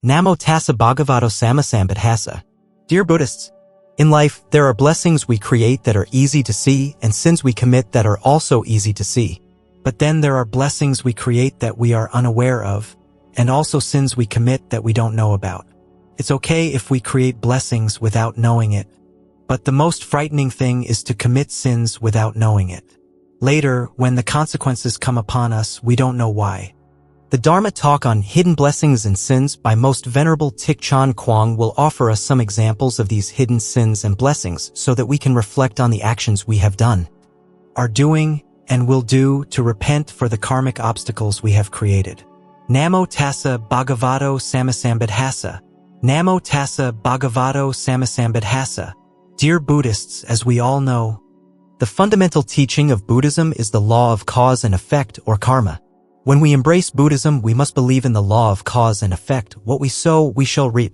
Namo tassa bhagavato sammasambhadhassa. Dear Buddhists, in life, there are blessings we create that are easy to see and sins we commit that are also easy to see. But then there are blessings we create that we are unaware of, and also sins we commit that we don't know about. It's okay if we create blessings without knowing it, but the most frightening thing is to commit sins without knowing it. Later, when the consequences come upon us, we don't know why. The Dharma talk on hidden blessings and sins by Most Venerable Thích Quang will offer us some examples of these hidden sins and blessings so that we can reflect on the actions we have done, are doing, and will do to repent for the karmic obstacles we have created. Namo tassa bhagavato sammasambhadhassa. Namo tassa bhagavato sammasambhadhassa. Dear Buddhists, as we all know, the fundamental teaching of Buddhism is the law of cause and effect, or karma. When we embrace Buddhism, we must believe in the law of cause and effect. What we sow, we shall reap.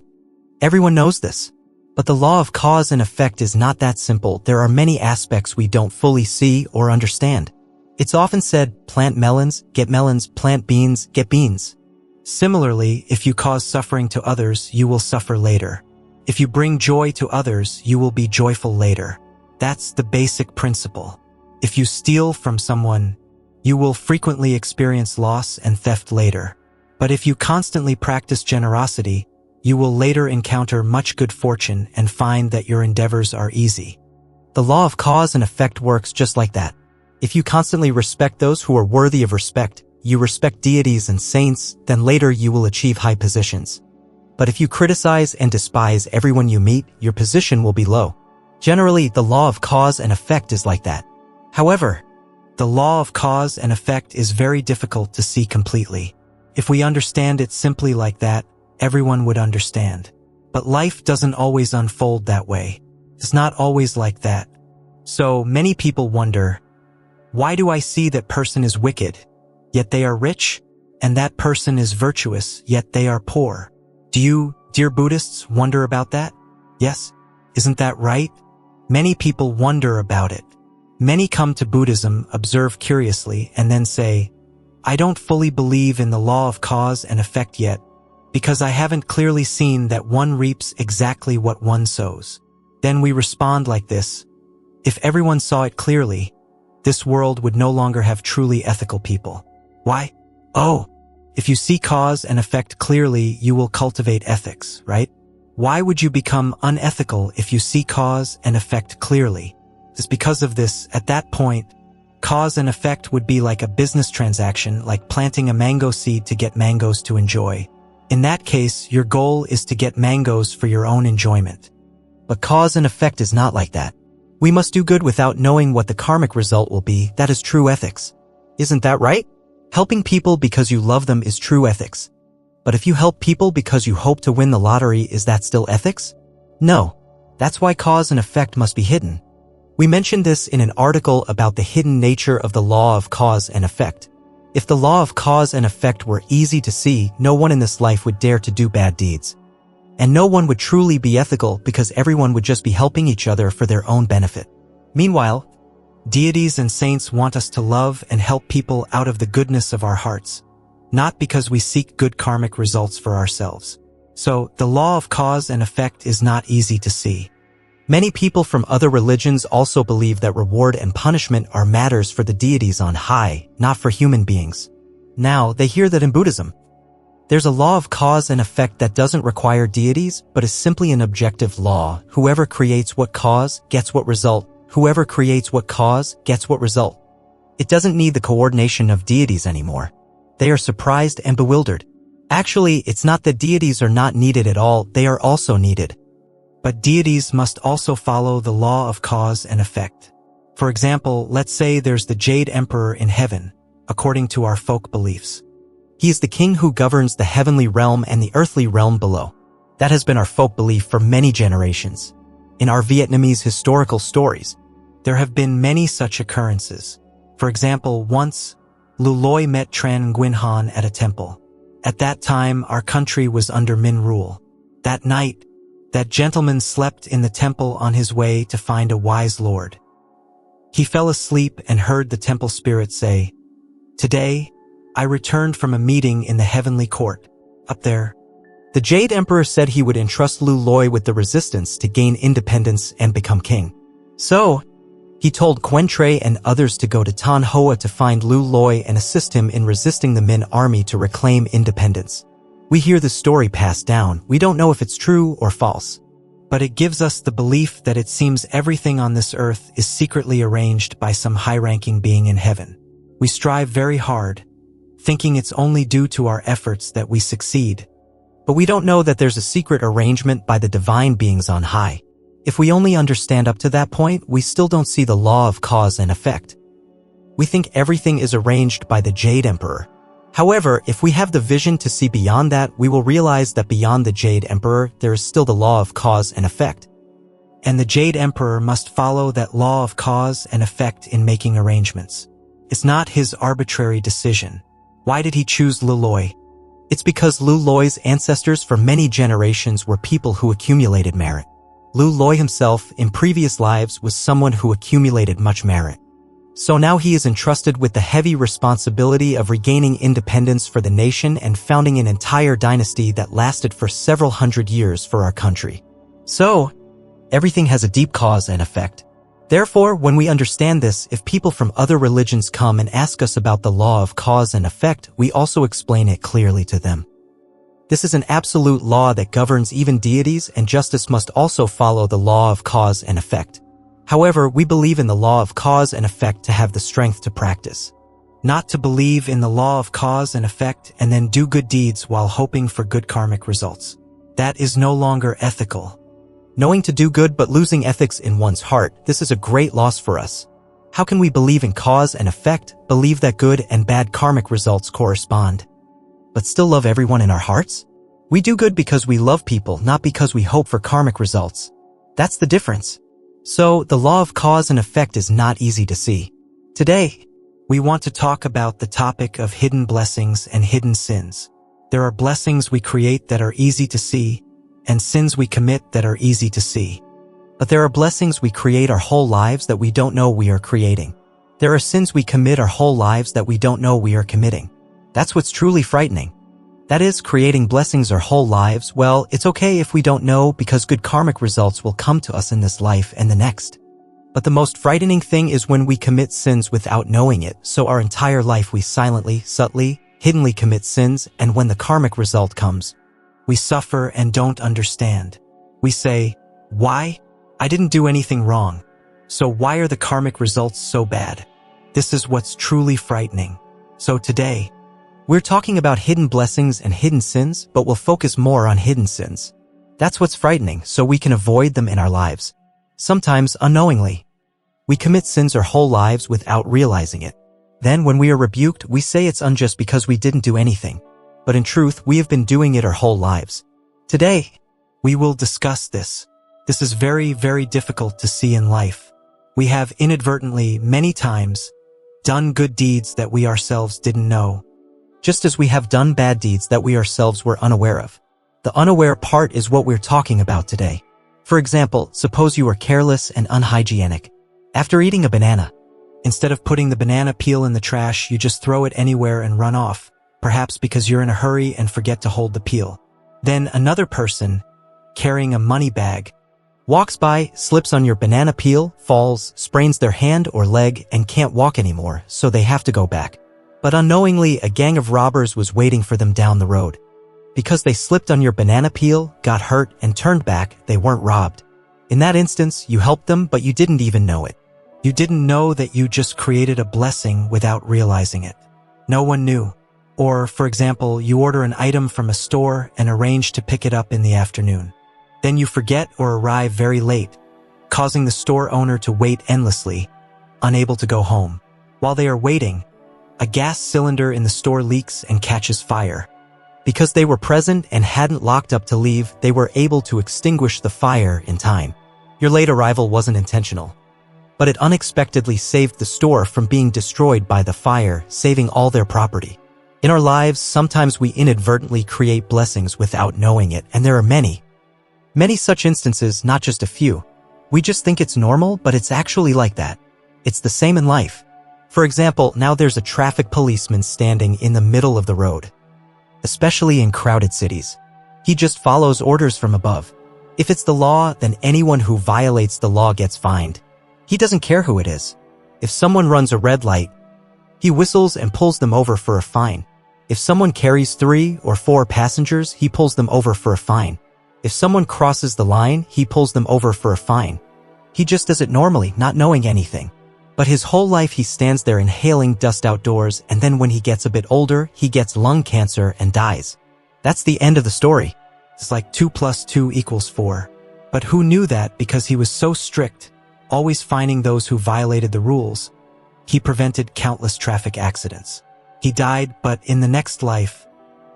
Everyone knows this. But the law of cause and effect is not that simple. There are many aspects we don't fully see or understand. It's often said, plant melons, plant beans, get beans. Similarly, if you cause suffering to others, you will suffer later. If you bring joy to others, you will be joyful later. That's the basic principle. If you steal from someone, you will frequently experience loss and theft later. But if you constantly practice generosity, you will later encounter much good fortune and find that your endeavors are easy. The law of cause and effect works just like that. If you constantly respect those who are worthy of respect, you respect deities and saints, then later you will achieve high positions. But if you criticize and despise everyone you meet, your position will be low. Generally, the law of cause and effect is like that. However, the law of cause and effect is very difficult to see completely. If we understand it simply like that, everyone would understand. But life doesn't always unfold that way. It's not always like that. So many people wonder, why do I see that person is wicked, yet they are rich, and that person is virtuous, yet they are poor? Do you, dear Buddhists, wonder about that? Yes? Isn't that right? Many people wonder about it. Many come to Buddhism, observe curiously, and then say, I don't fully believe in the law of cause and effect yet, because I haven't clearly seen that one reaps exactly what one sows. Then we respond like this: if everyone saw it clearly, this world would no longer have truly ethical people. Why? Oh, if you see cause and effect clearly, you will cultivate ethics, right? Why would you become unethical if you see cause and effect clearly? It's because of this, at that point, cause and effect would be like a business transaction, like planting a mango seed to get mangoes to enjoy. In that case, your goal is to get mangoes for your own enjoyment. But cause and effect is not like that. We must do good without knowing what the karmic result will be. That is true ethics. Isn't that right? Helping people because you love them is true ethics. But if you help people because you hope to win the lottery, is that still ethics? No. That's why cause and effect must be hidden. We mentioned this in an article about the hidden nature of the law of cause and effect. If the law of cause and effect were easy to see, no one in this life would dare to do bad deeds. And no one would truly be ethical because everyone would just be helping each other for their own benefit. Meanwhile, deities and saints want us to love and help people out of the goodness of our hearts, not because we seek good karmic results for ourselves. So, the law of cause and effect is not easy to see. Many people from other religions also believe that reward and punishment are matters for the deities on high, not for human beings. Now, they hear that in Buddhism, there's a law of cause and effect that doesn't require deities, but is simply an objective law. Whoever creates what cause, gets what result. Whoever creates what cause, gets what result. It doesn't need the coordination of deities anymore. They are surprised and bewildered. Actually, it's not that deities are not needed at all, they are also needed. But deities must also follow the law of cause and effect. For example, let's say there's the Jade Emperor in heaven, according to our folk beliefs. He is the king who governs the heavenly realm and the earthly realm below. That has been our folk belief for many generations. In our Vietnamese historical stories, there have been many such occurrences. For example, once, Lu Loi met Tran Nguyen Han at a temple. At that time, our country was under Minh rule. That night, that gentleman slept in the temple on his way to find a wise lord. He fell asleep and heard the temple spirit say, "Today, I returned from a meeting in the heavenly court. Up there, The Jade Emperor said he would entrust Lu Loi with the resistance to gain independence and become king. So, he told Quang and others to go to Tan Hoa to find Lu Loi and assist him in resisting the Min army to reclaim independence. We hear the story passed down. We don't know if it's true or false. But it gives us the belief that it seems everything on this earth is secretly arranged by some high-ranking being in heaven. We strive very hard, thinking it's only due to our efforts that we succeed. But we don't know that there's a secret arrangement by the divine beings on high. If we only understand up to that point, we still don't see the law of cause and effect. We think everything is arranged by the Jade Emperor. However, if we have the vision to see beyond that, we will realize that beyond the Jade Emperor, there is still the law of cause and effect. And the Jade Emperor must follow that law of cause and effect in making arrangements. It's not his arbitrary decision. Why did he choose Lu Loi? It's because Lu Loi's ancestors for many generations were people who accumulated merit. Lu Loi himself, in previous lives, was someone who accumulated much merit. So now he is entrusted with the heavy responsibility of regaining independence for the nation and founding an entire dynasty that lasted for several hundred years for our country. So, everything has a deep cause and effect. Therefore, when we understand this, if people from other religions come and ask us about the law of cause and effect, we also explain it clearly to them. This is an absolute law that governs even deities, and justice must also follow the law of cause and effect. However, we believe in the law of cause and effect to have the strength to practice. Not to believe in the law of cause and effect and then do good deeds while hoping for good karmic results. That is no longer ethical. Knowing to do good but losing ethics in one's heart, this is a great loss for us. How can we believe in cause and effect, believe that good and bad karmic results correspond, but still love everyone in our hearts? We do good because we love people, not because we hope for karmic results. That's the difference. So, the law of cause and effect is not easy to see. Today, we want to talk about the topic of hidden blessings and hidden sins. There are blessings we create that are easy to see, and sins we commit that are easy to see. But there are blessings we create our whole lives that we don't know we are creating. There are sins we commit our whole lives that we don't know we are committing. That's what's truly frightening. That is, creating blessings our whole lives. Well, it's okay if we don't know, because good karmic results will come to us in this life and the next. But the most frightening thing is when we commit sins without knowing it, so our entire life we silently, subtly, hiddenly commit sins, and when the karmic result comes, we suffer and don't understand. We say, why? I didn't do anything wrong. So why are the karmic results so bad? This is what's truly frightening. So today, we're talking about hidden blessings and hidden sins, but we'll focus more on hidden sins. That's what's frightening, so we can avoid them in our lives. Sometimes unknowingly. We commit sins our whole lives without realizing it. Then when we are rebuked, we say it's unjust because we didn't do anything. But in truth, we have been doing it our whole lives. Today, we will discuss this. This is very, very difficult to see in life. We have inadvertently, many times, done good deeds that we ourselves didn't know, just as we have done bad deeds that we ourselves were unaware of. The unaware part is what we're talking about today. For example, suppose you are careless and unhygienic. After eating a banana, instead of putting the banana peel in the trash, you just throw it anywhere and run off. Perhaps because you're in a hurry and forget to hold the peel. Then another person, carrying a money bag, walks by, slips on your banana peel, falls, sprains their hand or leg, and can't walk anymore, so they have to go back. But unknowingly, a gang of robbers was waiting for them down the road. Because they slipped on your banana peel, got hurt, and turned back, they weren't robbed. In that instance, you helped them, but you didn't even know it. You didn't know that you just created a blessing without realizing it. No one knew. Or, for example, you order an item from a store and arrange to pick it up in the afternoon. Then you forget or arrive very late, causing the store owner to wait endlessly, unable to go home. While they are waiting, a gas cylinder in the store leaks and catches fire. Because they were present and hadn't locked up to leave, they were able to extinguish the fire in time. Your late arrival wasn't intentional, but it unexpectedly saved the store from being destroyed by the fire, saving all their property. In our lives, sometimes we inadvertently create blessings without knowing it, and there are many such instances, not just a few. We just think it's normal, but it's actually like that. It's the same in life. For example, now there's a traffic policeman standing in the middle of the road, especially in crowded cities. He just follows orders from above. If it's the law, then anyone who violates the law gets fined. He doesn't care who it is. If someone runs a red light, he whistles and pulls them over for a fine. If someone carries 3 or 4 passengers, he pulls them over for a fine. If someone crosses the line, he pulls them over for a fine. He just does it normally, not knowing anything. But his whole life he stands there inhaling dust outdoors, and then when he gets a bit older, he gets lung cancer and dies. That's the end of the story. It's like 2 + 2 = 4. But who knew that because he was so strict, always fining those who violated the rules, he prevented countless traffic accidents. He died, but in the next life,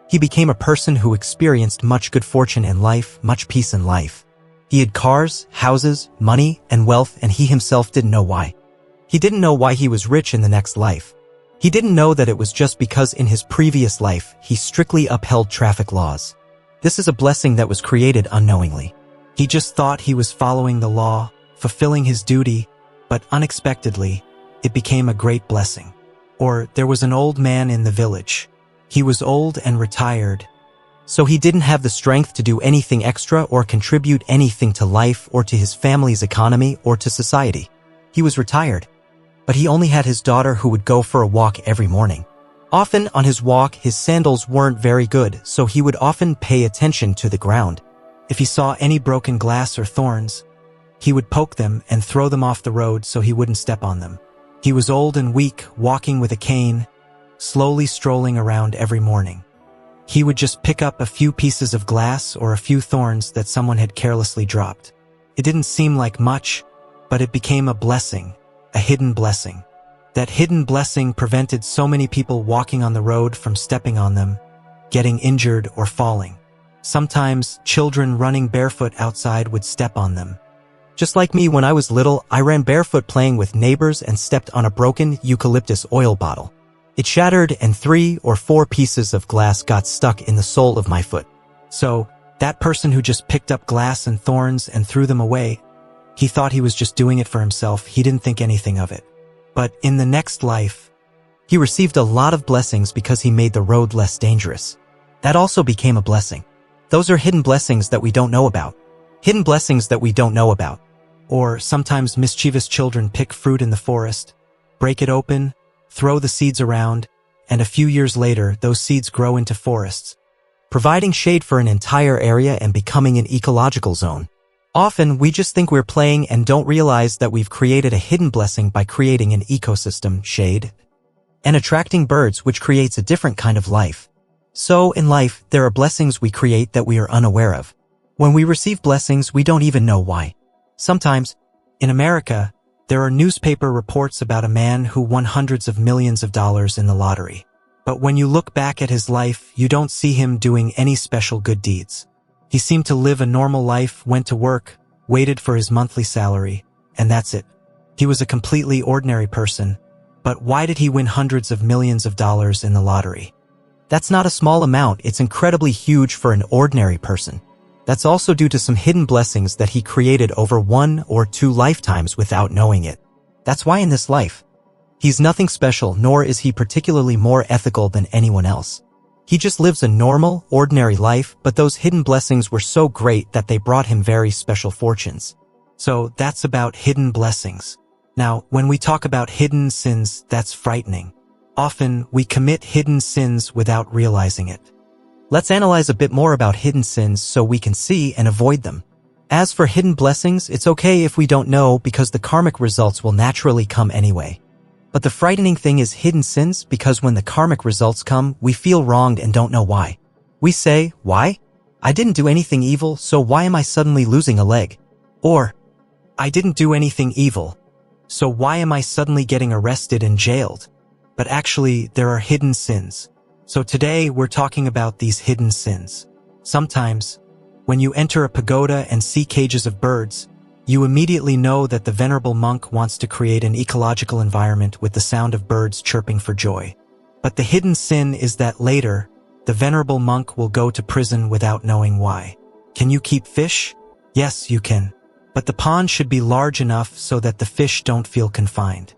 he became a person who experienced much good fortune in life, much peace in life. He had cars, houses, money, and wealth, and he himself didn't know why. He didn't know why he was rich in the next life. He didn't know that it was just because in his previous life, he strictly upheld traffic laws. This is a blessing that was created unknowingly. He just thought he was following the law, fulfilling his duty, but unexpectedly, it became a great blessing. Or there was an old man in the village. He was old and retired, so he didn't have the strength to do anything extra or contribute anything to life or to his family's economy or to society. He was retired, but he only had his daughter who would go for a walk every morning. Often on his walk, his sandals weren't very good, so he would often pay attention to the ground. If he saw any broken glass or thorns, he would poke them and throw them off the road so he wouldn't step on them. He was old and weak, walking with a cane, slowly strolling around every morning. He would just pick up a few pieces of glass or a few thorns that someone had carelessly dropped. It didn't seem like much, but it became a blessing, a hidden blessing. That hidden blessing prevented so many people walking on the road from stepping on them, getting injured or falling. Sometimes children running barefoot outside would step on them. Just like me when I was little, I ran barefoot playing with neighbors and stepped on a broken eucalyptus oil bottle. It shattered and 3 or 4 pieces of glass got stuck in the sole of my foot. So, that person who just picked up glass and thorns and threw them away, he thought he was just doing it for himself. He didn't think anything of it. But in the next life, he received a lot of blessings because he made the road less dangerous. That also became a blessing. Those are hidden blessings that we don't know about. Hidden blessings that we don't know about. Or sometimes mischievous children pick fruit in the forest, break it open, throw the seeds around, and a few years later, those seeds grow into forests, providing shade for an entire area and becoming an ecological zone. Often, we just think we're playing and don't realize that we've created a hidden blessing by creating an ecosystem, shade, and attracting birds, which creates a different kind of life. So, in life, there are blessings we create that we are unaware of. When we receive blessings, we don't even know why. Sometimes, in America, there are newspaper reports about a man who won hundreds of millions of dollars in the lottery. But when you look back at his life, you don't see him doing any special good deeds. He seemed to live a normal life, went to work, waited for his monthly salary, and that's it. He was a completely ordinary person. But why did he win hundreds of millions of dollars in the lottery? That's not a small amount, it's incredibly huge for an ordinary person. That's also due to some hidden blessings that he created over 1 or 2 lifetimes without knowing it. That's why in this life, he's nothing special, nor is he particularly more ethical than anyone else. He just lives a normal, ordinary life, but those hidden blessings were so great that they brought him very special fortunes. So that's about hidden blessings. Now, when we talk about hidden sins, that's frightening. Often, we commit hidden sins without realizing it. Let's analyze a bit more about hidden sins so we can see and avoid them. As for hidden blessings, it's okay if we don't know because the karmic results will naturally come anyway. But the frightening thing is hidden sins because when the karmic results come, we feel wronged and don't know why. We say, why? I didn't do anything evil, so why am I suddenly losing a leg? Or, I didn't do anything evil, so why am I suddenly getting arrested and jailed? But actually, there are hidden sins. So today, we're talking about these hidden sins. Sometimes, when you enter a pagoda and see cages of birds, you immediately know that the Venerable monk wants to create an ecological environment with the sound of birds chirping for joy. But the hidden sin is that later, the Venerable monk will go to prison without knowing why. Can you keep fish? Yes, you can. But the pond should be large enough so that the fish don't feel confined.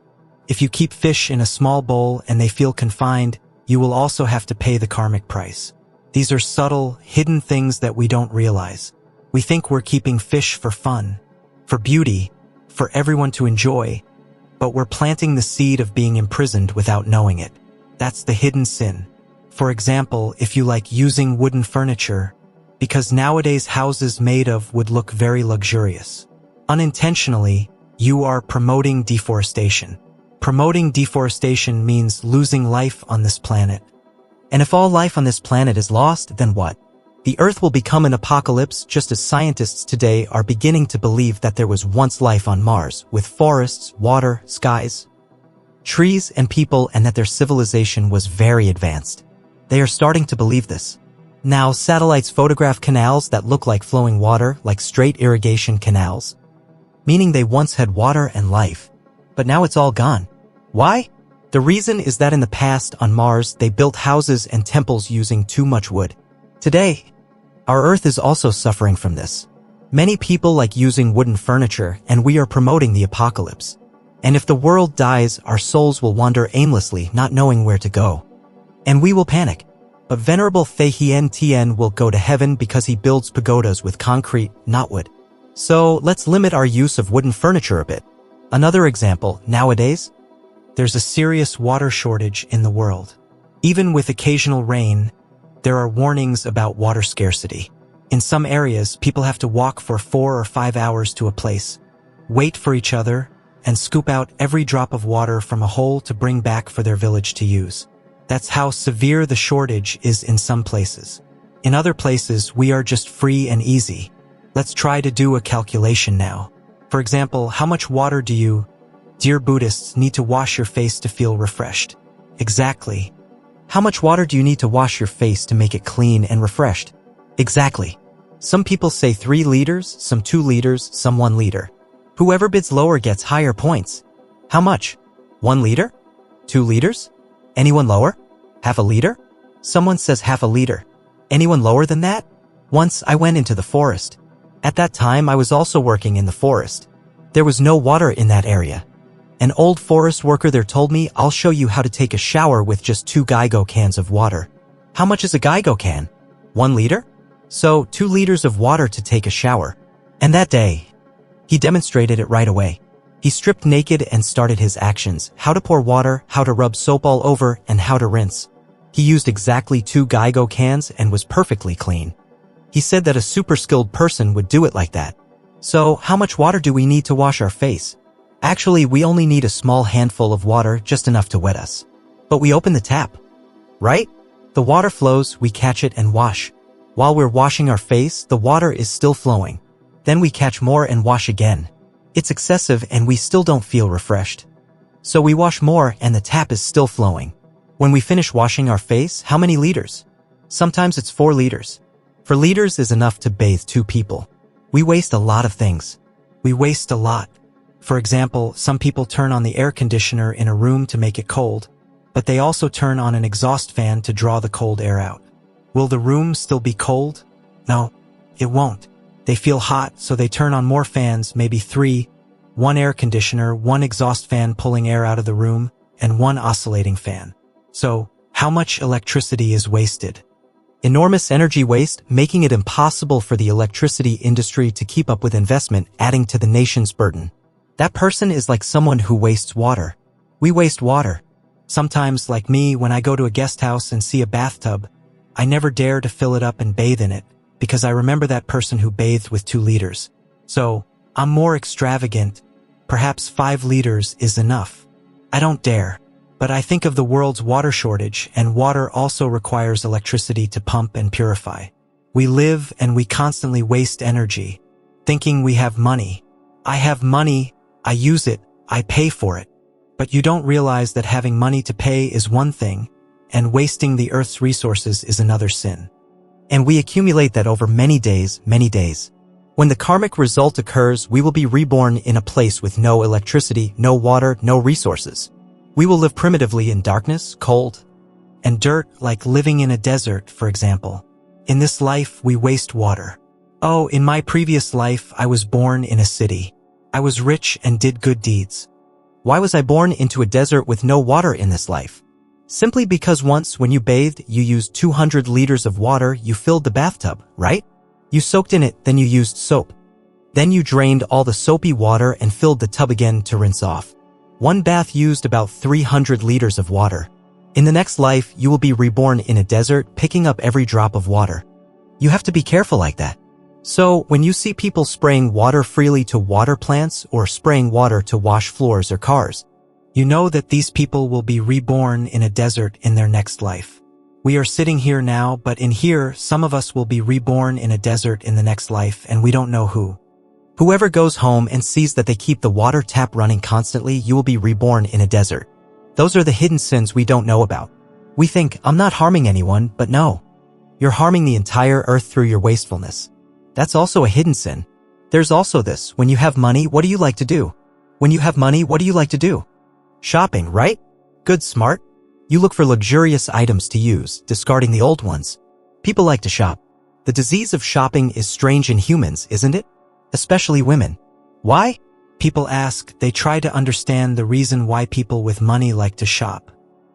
If you keep fish in a small bowl and they feel confined, you will also have to pay the karmic price. These are subtle, hidden things that we don't realize. We think we're keeping fish for fun, for beauty, for everyone to enjoy, but we're planting the seed of being imprisoned without knowing it. That's the hidden sin. For example, if you like using wooden furniture, because nowadays houses made of wood look very luxurious. Unintentionally, you are promoting deforestation. Promoting deforestation means losing life on this planet. And if all life on this planet is lost, then what? The Earth will become an apocalypse, just as scientists today are beginning to believe that there was once life on Mars, with forests, water, skies, trees, and people, and that their civilization was very advanced. They are starting to believe this. Now, satellites photograph canals that look like flowing water, like straight irrigation canals, meaning they once had water and life. But now it's all gone. Why? The reason is that in the past, on Mars, they built houses and temples using too much wood. Today, our Earth is also suffering from this. Many people like using wooden furniture, and we are promoting the apocalypse. And if the world dies, our souls will wander aimlessly, not knowing where to go. And we will panic. But Venerable Tien will go to heaven because he builds pagodas with concrete, not wood. So let's limit our use of wooden furniture a bit. Another example, nowadays, there's a serious water shortage in the world. Even with occasional rain, there are warnings about water scarcity. In some areas, people have to walk for 4 or 5 hours to a place, wait for each other, and scoop out every drop of water from a hole to bring back for their village to use. That's how severe the shortage is in some places. In other places, we are just free and easy. Let's try to do a calculation now. For example, how much water do you, dear Buddhists, need to wash your face to feel refreshed? Exactly. How much water do you need to wash your face to make it clean and refreshed? Exactly. Some people say 3 liters, some 2 liters, some 1 liter. Whoever bids lower gets higher points. How much? 1 liter? 2 liters? Anyone lower? Half a liter? Someone says half a liter. Anyone lower than that? Once I went into the forest. At that time I was also working in the forest. There was no water in that area. An old forest worker there told me, I'll show you how to take a shower with just 2 Geigo cans of water. How much is a Geigo can? 1 liter? So 2 liters of water to take a shower. And that day, he demonstrated it right away. He stripped naked and started his actions, how to pour water, how to rub soap all over, and how to rinse. He used exactly 2 Geigo cans and was perfectly clean. He said that a super skilled person would do it like that. So how much water do we need to wash our face? Actually, we only need a small handful of water, just enough to wet us. But we open the tap, right? The water flows, we catch it and wash. While we're washing our face, the water is still flowing. Then we catch more and wash again. It's excessive and we still don't feel refreshed. So we wash more and the tap is still flowing. When we finish washing our face, how many liters? Sometimes it's 4 liters. 4 liters is enough to bathe 2 people. We waste a lot of things. We waste a lot. For example, some people turn on the air conditioner in a room to make it cold, but they also turn on an exhaust fan to draw the cold air out. Will the room still be cold? No, it won't. They feel hot, so they turn on more fans, maybe 3, 1 air conditioner, 1 exhaust fan pulling air out of the room, and 1 oscillating fan. So, how much electricity is wasted? Enormous energy waste, making it impossible for the electricity industry to keep up with investment, adding to the nation's burden. That person is like someone who wastes water. We waste water. Sometimes, like me, when I go to a guest house and see a bathtub, I never dare to fill it up and bathe in it, because I remember that person who bathed with 2 liters. So, I'm more extravagant. Perhaps 5 liters is enough. I don't dare. But I think of the world's water shortage, and water also requires electricity to pump and purify. We live and we constantly waste energy, thinking we have money. I have money, I use it, I pay for it. But you don't realize that having money to pay is one thing, and wasting the earth's resources is another sin. And we accumulate that over many days. When the karmic result occurs, we will be reborn in a place with no electricity, no water, no resources. We will live primitively in darkness, cold, and dirt, like living in a desert, for example. In this life, we waste water. Oh, in my previous life, I was born in a city. I was rich and did good deeds. Why was I born into a desert with no water in this life? Simply because once when you bathed, you used 200 liters of water, you filled the bathtub, right? You soaked in it, then you used soap. Then you drained all the soapy water and filled the tub again to rinse off. One bath used about 300 liters of water. In the next life, you will be reborn in a desert, picking up every drop of water. You have to be careful like that. So, when you see people spraying water freely to water plants or spraying water to wash floors or cars, you know that these people will be reborn in a desert in their next life. We are sitting here now, but in here, some of us will be reborn in a desert in the next life, and we don't know who. Whoever goes home and sees that they keep the water tap running constantly, you will be reborn in a desert. Those are the hidden sins we don't know about. We think, I'm not harming anyone, but no. You're harming the entire earth through your wastefulness. That's also a hidden sin. There's also this, when you have money, what do you like to do? When you have money, what do you like to do? Shopping, right? Good, smart. You look for luxurious items to use, discarding the old ones. People like to shop. The disease of shopping is strange in humans, isn't it? Especially women. Why? People ask, they try to understand the reason why people with money like to shop.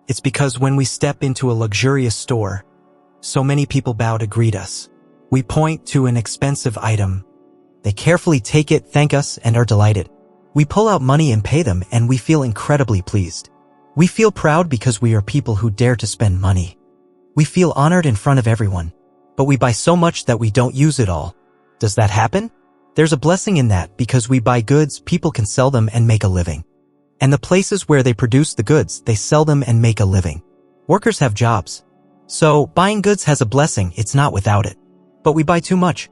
It's because when we step into a luxurious store, so many people bow to greet us. We point to an expensive item. They carefully take it, thank us, and are delighted. We pull out money and pay them, and we feel incredibly pleased. We feel proud because we are people who dare to spend money. We feel honored in front of everyone. But we buy so much that we don't use it all. Does that happen? There's a blessing in that because we buy goods, people can sell them and make a living. And the places where they produce the goods, they sell them and make a living. Workers have jobs. So, buying goods has a blessing, it's not without it. But we buy too much.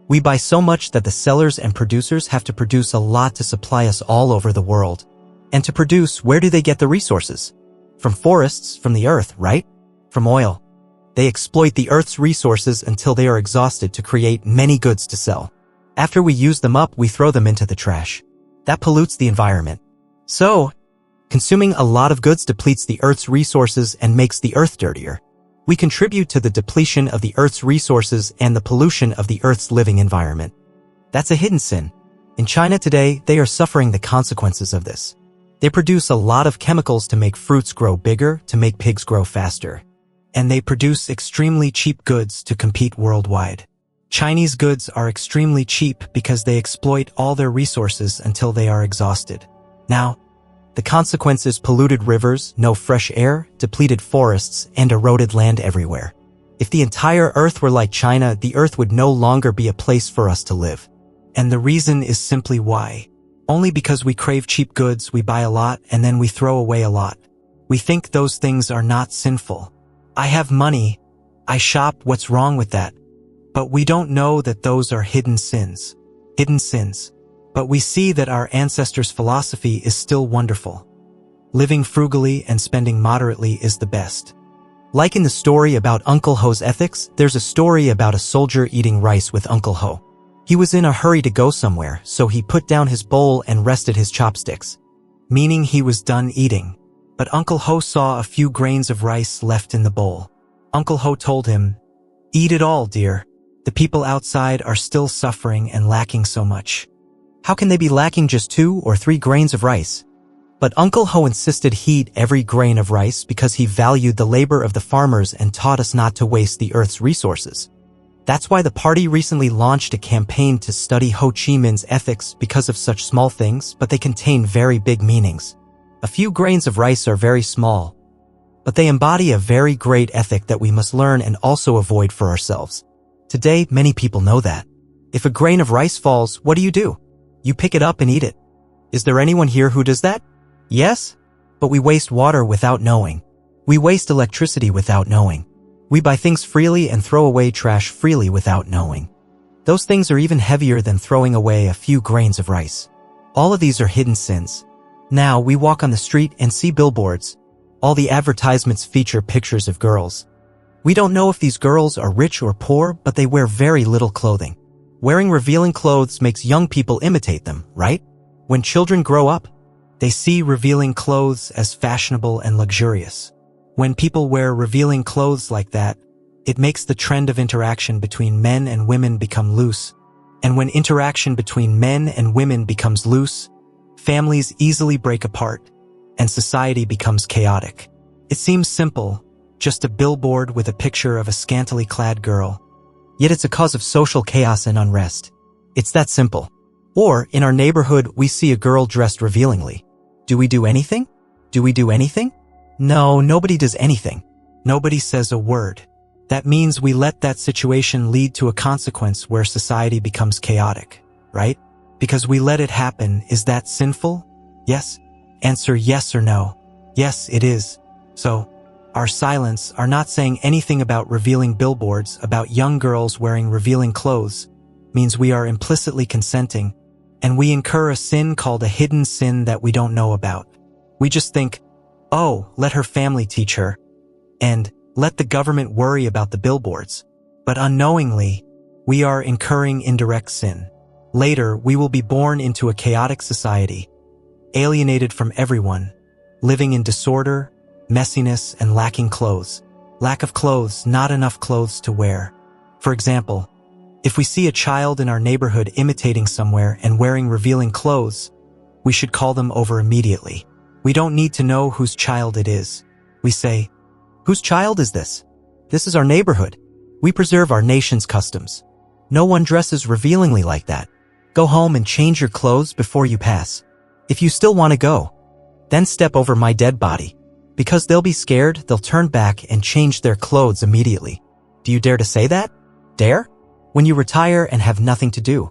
We buy so much that the sellers and producers have to produce a lot to supply us all over the world. And to produce, where do they get the resources? From forests, from the earth, right? From oil. They exploit the earth's resources until they are exhausted to create many goods to sell. After we use them up, we throw them into the trash. That pollutes the environment. So, consuming a lot of goods depletes the earth's resources and makes the earth dirtier. We contribute to the depletion of the earth's resources and the pollution of the earth's living environment. That's a hidden sin. In China today, they are suffering the consequences of this. They produce a lot of chemicals to make fruits grow bigger, to make pigs grow faster. And they produce extremely cheap goods to compete worldwide. Chinese goods are extremely cheap because they exploit all their resources until they are exhausted. Now, the consequence is polluted rivers, no fresh air, depleted forests, and eroded land everywhere. If the entire earth were like China, the earth would no longer be a place for us to live. And the reason is simply why. Only because we crave cheap goods, we buy a lot, and then we throw away a lot. We think those things are not sinful. I have money. I shop, what's wrong with that? But we don't know that those are hidden sins. Hidden sins. But we see that our ancestors' philosophy is still wonderful. Living frugally and spending moderately is the best. Like in the story about Uncle Ho's ethics, there's a story about a soldier eating rice with Uncle Ho. He was in a hurry to go somewhere, so he put down his bowl and rested his chopsticks, meaning he was done eating. But Uncle Ho saw a few grains of rice left in the bowl. Uncle Ho told him, "Eat it all, dear. The people outside are still suffering and lacking so much. How can they be lacking just 2 or 3 grains of rice?" But Uncle Ho insisted he'd eat every grain of rice because he valued the labor of the farmers and taught us not to waste the earth's resources. That's why the party recently launched a campaign to study Ho Chi Minh's ethics because of such small things, but they contain very big meanings. A few grains of rice are very small, but they embody a very great ethic that we must learn and also avoid for ourselves. Today, many people know that. If a grain of rice falls, what do? You pick it up and eat it. Is there anyone here who does that? Yes? But we waste water without knowing. We waste electricity without knowing. We buy things freely and throw away trash freely without knowing. Those things are even heavier than throwing away a few grains of rice. All of these are hidden sins. Now, we walk on the street and see billboards. All the advertisements feature pictures of girls. We don't know if these girls are rich or poor, but they wear very little clothing. Wearing revealing clothes makes young people imitate them, right? When children grow up, they see revealing clothes as fashionable and luxurious. When people wear revealing clothes like that, it makes the trend of interaction between men and women become loose. And when interaction between men and women becomes loose, families easily break apart, and society becomes chaotic. It seems simple, just a billboard with a picture of a scantily clad girl. Yet it's a cause of social chaos and unrest. It's that simple. Or, in our neighborhood, we see a girl dressed revealingly. Do we do anything? Do we do anything? No, nobody does anything. Nobody says a word. That means we let that situation lead to a consequence where society becomes chaotic, right? Because we let it happen. Is that sinful? Yes? Answer yes or no. Yes, it is. So, our silence, our not saying anything about revealing billboards, about young girls wearing revealing clothes, means we are implicitly consenting, and we incur a sin called a hidden sin that we don't know about. We just think, oh, let her family teach her, and let the government worry about the billboards. But unknowingly, we are incurring indirect sin. Later, we will be born into a chaotic society, alienated from everyone, living in disorder, messiness, and lacking clothes. Lack of clothes, not enough clothes to wear. For example, if we see a child in our neighborhood imitating somewhere and wearing revealing clothes, we should call them over immediately. We don't need to know whose child it is. We say, whose child is this? This is our neighborhood. We preserve our nation's customs. No one dresses revealingly like that. Go home and change your clothes before you pass. If you still want to go, then step over my dead body. Because they'll be scared, they'll turn back and change their clothes immediately. Do you dare to say that? Dare? When you retire and have nothing to do,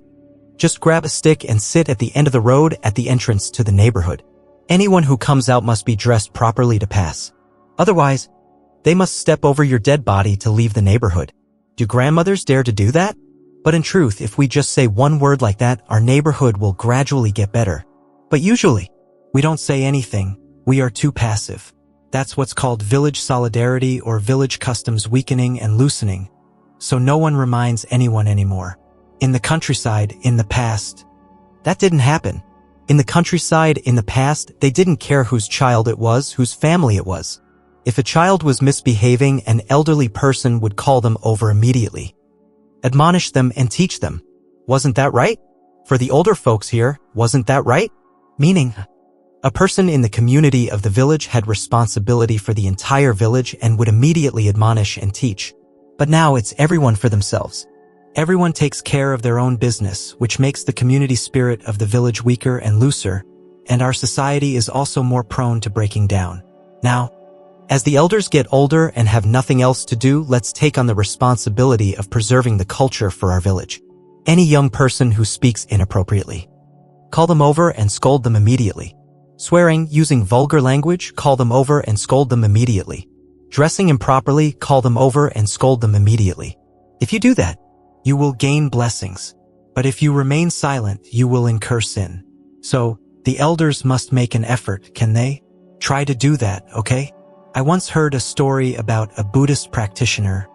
just grab a stick and sit at the end of the road at the entrance to the neighborhood. Anyone who comes out must be dressed properly to pass. Otherwise, they must step over your dead body to leave the neighborhood. Do grandmothers dare to do that? But in truth, if we just say one word like that, our neighborhood will gradually get better. But usually, we don't say anything. We are too passive. That's what's called village solidarity or village customs weakening and loosening. So no one reminds anyone anymore. In the countryside, in the past, that didn't happen. In the countryside, in the past, they didn't care whose child it was, whose family it was. If a child was misbehaving, an elderly person would call them over immediately, admonish them and teach them. Wasn't that right? For the older folks here, wasn't that right? Meaning, a person in the community of the village had responsibility for the entire village and would immediately admonish and teach. But now it's everyone for themselves. Everyone takes care of their own business, which makes the community spirit of the village weaker and looser, and our society is also more prone to breaking down. Now, as the elders get older and have nothing else to do, let's take on the responsibility of preserving the culture for our village. Any young person who speaks inappropriately, call them over and scold them immediately. Swearing, using vulgar language, call them over and scold them immediately. Dressing improperly, call them over and scold them immediately. If you do that, you will gain blessings. But if you remain silent, you will incur sin. So, the elders must make an effort, can they? Try to do that, okay? I once heard a story about a Buddhist practitioner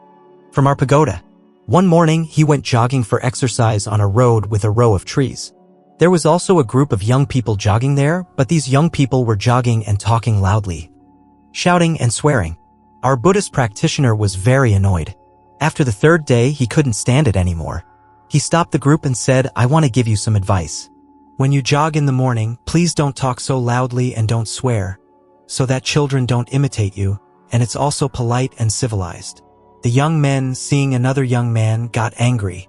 from our pagoda. One morning, he went jogging for exercise on a road with a row of trees. There was also a group of young people jogging there, but these young people were jogging and talking loudly, shouting and swearing. Our Buddhist practitioner was very annoyed. After the third day, he couldn't stand it anymore. He stopped the group and said, I want to give you some advice. When you jog in the morning, please don't talk so loudly and don't swear, so that children don't imitate you, and it's also polite and civilized. The young men, seeing another young man, got angry.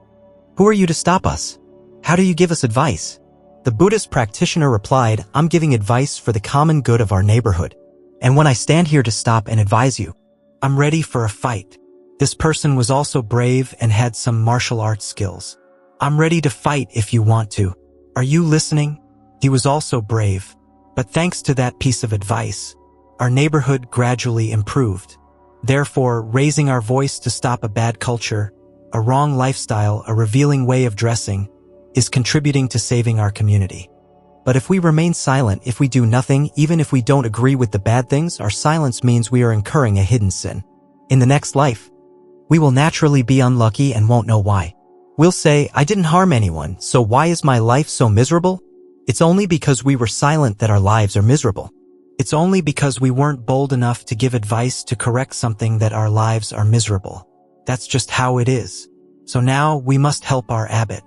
Who are you to stop us? How do you give us advice? The Buddhist practitioner replied, I'm giving advice for the common good of our neighborhood. And when I stand here to stop and advise you, I'm ready for a fight. This person was also brave and had some martial arts skills. I'm ready to fight if you want to. Are you listening? He was also brave. But thanks to that piece of advice, our neighborhood gradually improved. Therefore, raising our voice to stop a bad culture, a wrong lifestyle, a revealing way of dressing, is contributing to saving our community. But if we remain silent, if we do nothing, even if we don't agree with the bad things, our silence means we are incurring a hidden sin. In the next life, we will naturally be unlucky and won't know why. We'll say, I didn't harm anyone, so why is my life so miserable? It's only because we were silent that our lives are miserable. It's only because we weren't bold enough to give advice to correct something that our lives are miserable. That's just how it is. So now we must help our abbot.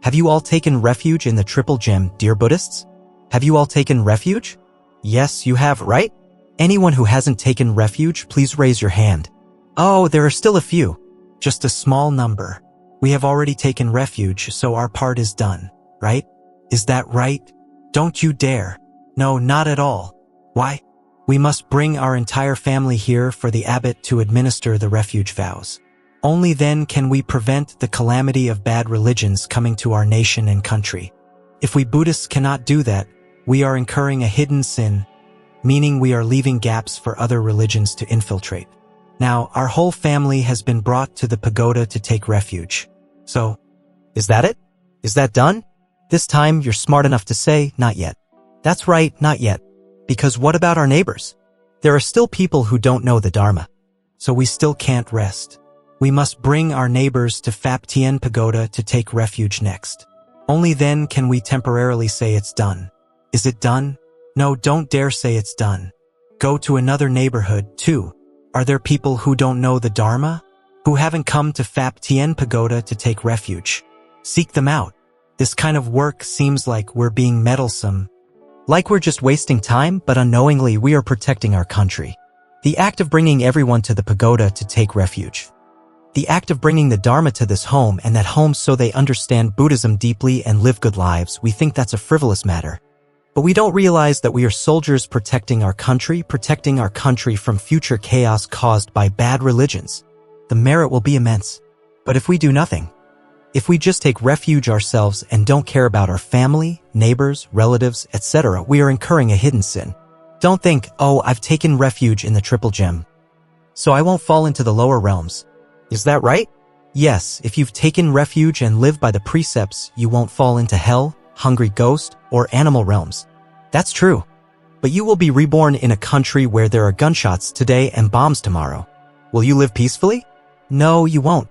Have you all taken refuge in the Triple Gem, dear Buddhists? Have you all taken refuge? Yes, you have, right? Anyone who hasn't taken refuge, please raise your hand. Oh, there are still a few. Just a small number. We have already taken refuge, so our part is done, right? Is that right? Don't you dare. No, not at all. Why? We must bring our entire family here for the abbot to administer the refuge vows. Only then can we prevent the calamity of bad religions coming to our nation and country. If we Buddhists cannot do that, we are incurring a hidden sin, meaning we are leaving gaps for other religions to infiltrate. Now, our whole family has been brought to the pagoda to take refuge. So, is that it? Is that done? This time, you're smart enough to say, not yet. That's right, not yet. Because what about our neighbors? There are still people who don't know the Dharma. So we still can't rest. We must bring our neighbors to Phap Tien Pagoda to take refuge next. Only then can we temporarily say it's done. Is it done? No, don't dare say it's done. Go to another neighborhood, too. Are there people who don't know the Dharma? Who haven't come to Phap Tien Pagoda to take refuge? Seek them out. This kind of work seems like we're being meddlesome. Like we're just wasting time, but unknowingly we are protecting our country. The act of bringing everyone to the pagoda to take refuge. The act of bringing the Dharma to this home and that home so they understand Buddhism deeply and live good lives, we think that's a frivolous matter. But we don't realize that we are soldiers protecting our country from future chaos caused by bad religions. The merit will be immense. But if we do nothing, if we just take refuge ourselves and don't care about our family, neighbors, relatives, etc., we are incurring a hidden sin. Don't think, oh, I've taken refuge in the triple gem, so I won't fall into the lower realms. Is that right? Yes, if you've taken refuge and live by the precepts, you won't fall into hell, hungry ghost, or animal realms. That's true. But you will be reborn in a country where there are gunshots today and bombs tomorrow. Will you live peacefully? No, you won't.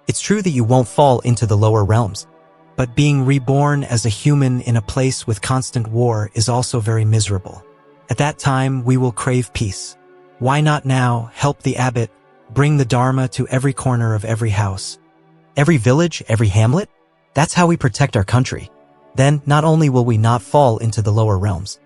It's true that you won't fall into the lower realms. But being reborn as a human in a place with constant war is also very miserable. At that time, we will crave peace. Why not now help the abbot bring the Dharma to every corner of every house, every village, every hamlet? That's how we protect our country. Then, not only will we not fall into the lower realms,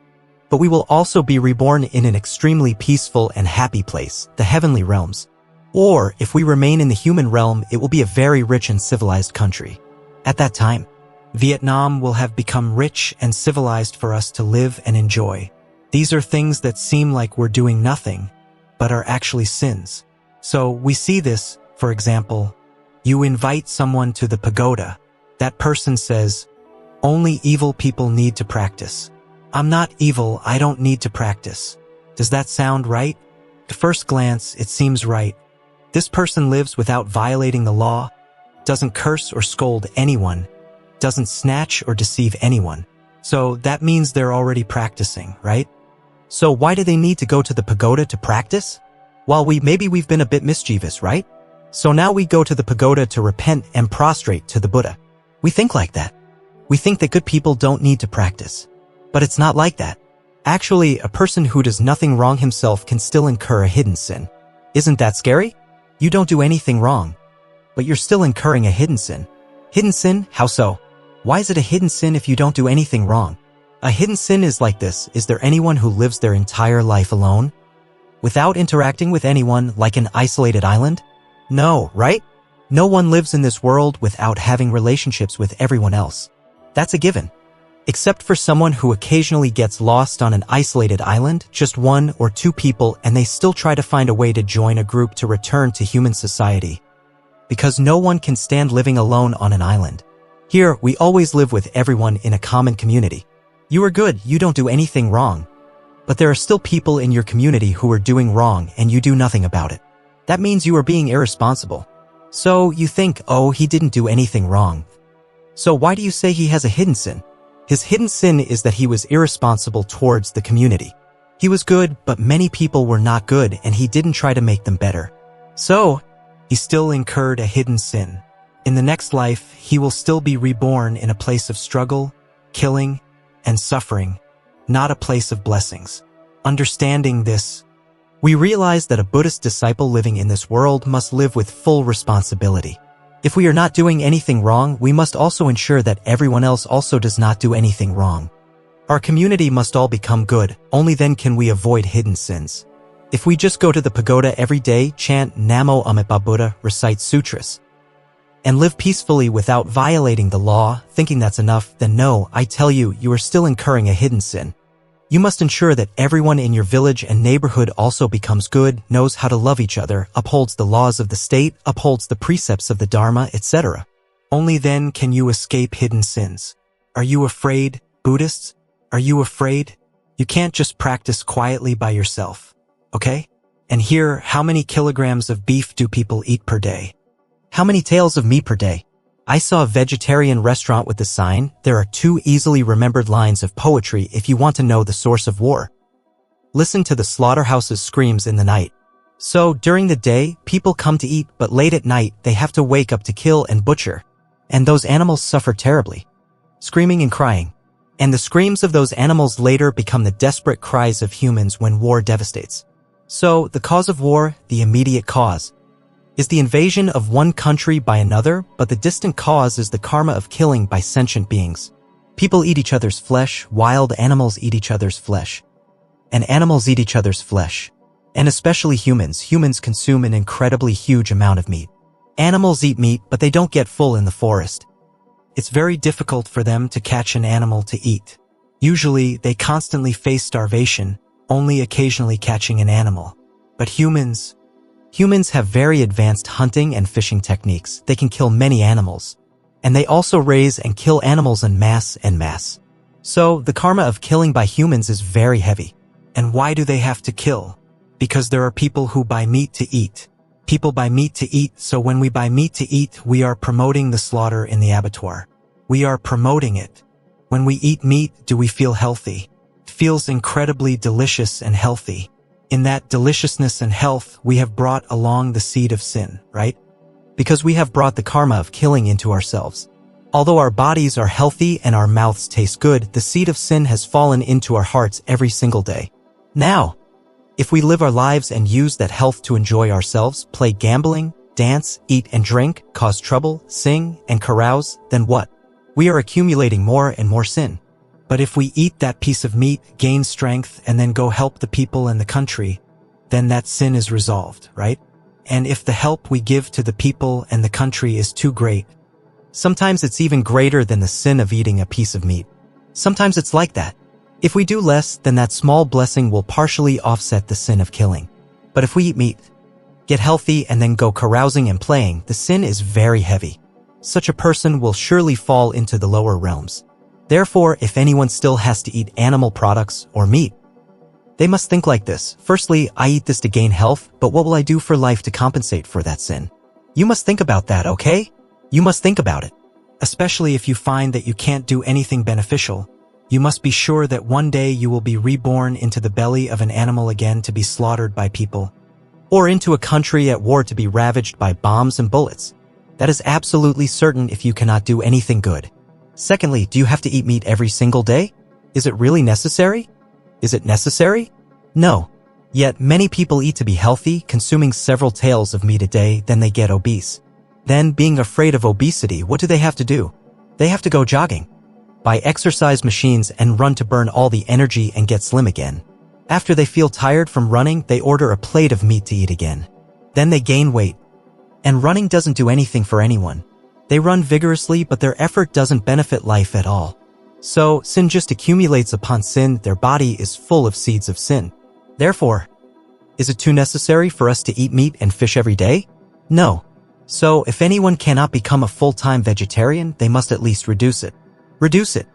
but we will also be reborn in an extremely peaceful and happy place, the heavenly realms. Or, if we remain in the human realm, it will be a very rich and civilized country. At that time, Vietnam will have become rich and civilized for us to live and enjoy. These are things that seem like we're doing nothing, but are actually sins. So we see this, for example, you invite someone to the pagoda. That person says, only evil people need to practice. I'm not evil, I don't need to practice. Does that sound right? At first glance, it seems right. This person lives without violating the law, doesn't curse or scold anyone, doesn't snatch or deceive anyone. So that means they're already practicing, right? So why do they need to go to the pagoda to practice? Well, maybe we've been a bit mischievous, right? So now we go to the pagoda to repent and prostrate to the Buddha. We think like that. We think that good people don't need to practice. But it's not like that. Actually, a person who does nothing wrong himself can still incur a hidden sin. Isn't that scary? You don't do anything wrong, but you're still incurring a hidden sin. Hidden sin? How so? Why is it a hidden sin if you don't do anything wrong? A hidden sin is like this. Is there anyone who lives their entire life alone, without interacting with anyone, like an isolated island? No, right? No one lives in this world without having relationships with everyone else. That's a given. Except for someone who occasionally gets lost on an isolated island, just one or two people, and they still try to find a way to join a group to return to human society. Because no one can stand living alone on an island. Here, we always live with everyone in a common community. You are good, you don't do anything wrong. But there are still people in your community who are doing wrong and you do nothing about it. That means you are being irresponsible. So you think, oh, he didn't do anything wrong. So why do you say he has a hidden sin? His hidden sin is that he was irresponsible towards the community. He was good, but many people were not good and he didn't try to make them better. So, he still incurred a hidden sin. In the next life, he will still be reborn in a place of struggle, killing, and suffering, not a place of blessings. Understanding this, we realize that a Buddhist disciple living in this world must live with full responsibility. If we are not doing anything wrong, we must also ensure that everyone else also does not do anything wrong. Our community must all become good, only then can we avoid hidden sins. If we just go to the pagoda every day, chant Namo Amitabha Buddha, recite sutras, and live peacefully without violating the law, thinking that's enough, then no, I tell you, you are still incurring a hidden sin. You must ensure that everyone in your village and neighborhood also becomes good, knows how to love each other, upholds the laws of the state, upholds the precepts of the Dharma, etc. Only then can you escape hidden sins. Are you afraid, Buddhists? Are you afraid? You can't just practice quietly by yourself, okay? And here, how many kilograms of beef do people eat per day? How many taels of meat per day? I saw a vegetarian restaurant with the sign, there are 2 easily remembered lines of poetry if you want to know the source of war. Listen to the slaughterhouse's screams in the night. So, during the day, people come to eat, but late at night, they have to wake up to kill and butcher. And those animals suffer terribly, screaming and crying. And the screams of those animals later become the desperate cries of humans when war devastates. So, the cause of war, the immediate cause, is the invasion of one country by another, but the distant cause is the karma of killing by sentient beings. People eat each other's flesh, wild animals eat each other's flesh, and animals eat each other's flesh. And especially humans. Humans consume an incredibly huge amount of meat. Animals eat meat, but they don't get full in the forest. It's very difficult for them to catch an animal to eat. Usually, they constantly face starvation, only occasionally catching an animal. But humans have very advanced hunting and fishing techniques. They can kill many animals. And they also raise and kill animals en masse. So, the karma of killing by humans is very heavy. And why do they have to kill? Because there are people who buy meat to eat. People buy meat to eat, so when we buy meat to eat, we are promoting the slaughter in the abattoir. We are promoting it. When we eat meat, do we feel healthy? It feels incredibly delicious and healthy. In that deliciousness and health, we have brought along the seed of sin, right? Because we have brought the karma of killing into ourselves. Although our bodies are healthy and our mouths taste good, the seed of sin has fallen into our hearts every single day. Now, if we live our lives and use that health to enjoy ourselves, play gambling, dance, eat and drink, cause trouble, sing, and carouse, then what? We are accumulating more and more sin. But if we eat that piece of meat, gain strength, and then go help the people and the country, then that sin is resolved, right? And if the help we give to the people and the country is too great, sometimes it's even greater than the sin of eating a piece of meat. Sometimes it's like that. If we do less, then that small blessing will partially offset the sin of killing. But if we eat meat, get healthy, and then go carousing and playing, the sin is very heavy. Such a person will surely fall into the lower realms. Therefore, if anyone still has to eat animal products or meat, they must think like this. Firstly, I eat this to gain health, but what will I do for life to compensate for that sin? You must think about that, okay? You must think about it. Especially if you find that you can't do anything beneficial, you must be sure that one day you will be reborn into the belly of an animal again to be slaughtered by people, or into a country at war to be ravaged by bombs and bullets. That is absolutely certain if you cannot do anything good. Secondly, do you have to eat meat every single day? Is it really necessary? Is it necessary? No. Yet many people eat to be healthy, consuming several taels of meat a day, then they get obese. Then, being afraid of obesity, what do they have to do? They have to go jogging, buy exercise machines and run to burn all the energy and get slim again. After they feel tired from running, they order a plate of meat to eat again. Then they gain weight. And running doesn't do anything for anyone. They run vigorously, but their effort doesn't benefit life at all. So, sin just accumulates upon sin. Their body is full of seeds of sin. Therefore, is it too necessary for us to eat meat and fish every day? No. So, if anyone cannot become a full-time vegetarian, they must at least reduce it. Reduce it.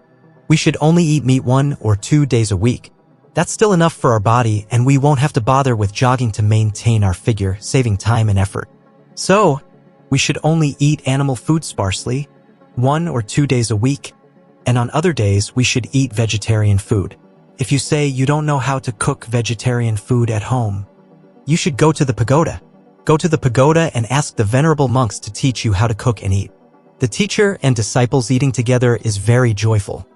We should only eat meat 1 or 2 days a week. That's still enough for our body, and we won't have to bother with jogging to maintain our figure, saving time and effort. So, we should only eat animal food sparsely, 1 or 2 days a week, and on other days we should eat vegetarian food. If you say you don't know how to cook vegetarian food at home, you should go to the pagoda. Go to the pagoda and ask the Venerable monks to teach you how to cook and eat. The teacher and disciples eating together is very joyful.